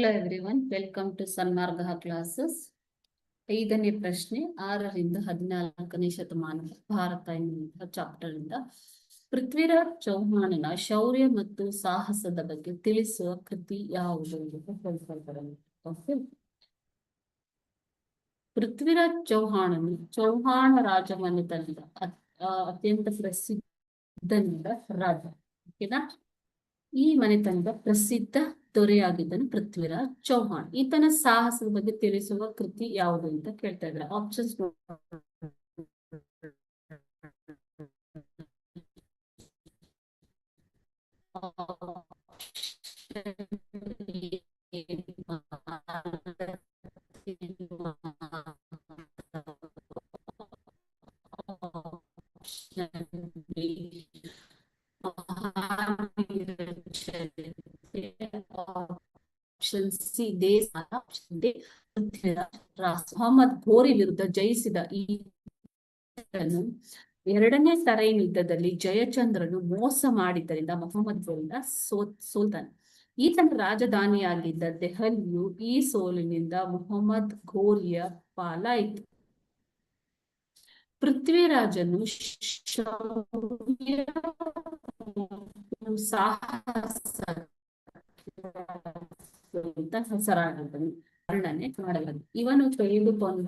Hello everyone, welcome to Sanmarga classes. 5ನೇ ಪ್ರಶ್ನೆ 6ರಿಂದ 14ನೇ ಶತಮಾನದ ಭಾರತ ಎನ್ನುವಂತಹ ಚಾಪ್ಟರ್ ಇಂದ ಪೃಥ್ವಿರಾಜ್ ಚೌಹಾಣನ ಶೌರ್ಯ ಮತ್ತು ಸಾಹಸದ ಬಗ್ಗೆ ತಿಳಿಸುವ ಕೃತಿ ಯಾವುದು ಅಂತ ಹೇಳ್ತಾರೆ. ಪೃಥ್ವಿರಾಜ್ ಚೌಹಾಣನು ಚೌಹಾಣ ರಾಜಮನೆತನದ ಅತ್ಯಂತ ಪ್ರಸಿದ್ಧನಾದ ರಾಜ. ಓಕೆನಾ? ಈ ಮನೆತನದ ಪ್ರಸಿದ್ಧ ದೊರೆಯಾಗಿದ್ದನು ಪೃಥ್ವಿರಾಜ್ ಚೌಹಾಣ್. ಈತನ ಸಾಹಸದ ಬಗ್ಗೆ ತಿಳಿಸುವ ಕೃತಿ ಯಾವುದು ಅಂತ ಕೇಳ್ತಾ ಇದ್ದಾರೆ. ಆಪ್ಷನ್ಸ್ ಮೊಹಮ್ಮದ್ ಘೋರಿ ವಿರುದ್ಧ ಜಯಿಸಿದ ಎರಡನೇ ತರೈನ್ ಯುದ್ಧದಲ್ಲಿ ಜಯಚಂದ್ರನು ಮೋಸ ಮಾಡಿದ್ದರಿಂದ ಮೊಹಮ್ಮದ್ ಘೋರಿಯಿಂದ ಸೋಲ್ತಾನೆ. ಈತನ ರಾಜಧಾನಿಯಾಗಿದ್ದ ದೆಹಲಿಯು ಈ ಸೋಲಿನಿಂದ ಮೊಹಮ್ಮದ್ ಘೋರಿಯ ಪಾಲಾಯಿತು. ಪೃಥ್ವಿರಾಜನು ಹೆಸರಾಗಿದ್ದನು ವರ್ಣನೆ ಮಾಡಲಾಗಿದೆ. ಇವನು ತೆಗೆದುಕೊಂಡ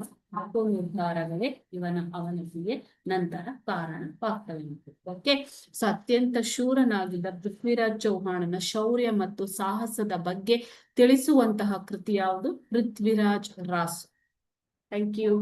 ನಿರ್ಧಾರಗಳೇ ಇವನ ಅವನತಿಗೆ ನಂತರ ಕಾರಣವಾಗ್ತವೆಂದು. ಓಕೆ, ಸೊ ಅತ್ಯಂತ ಶೂರನಾಗಿದ್ದ ಪೃಥ್ವಿರಾಜ್ ಚೌಹಾಣನ ಶೌರ್ಯ ಮತ್ತು ಸಾಹಸದ ಬಗ್ಗೆ ತಿಳಿಸುವಂತಹ ಕೃತಿ ಯಾವುದು? ಪೃಥ್ವಿರಾಜ್ ರಾಸ್. Thank you.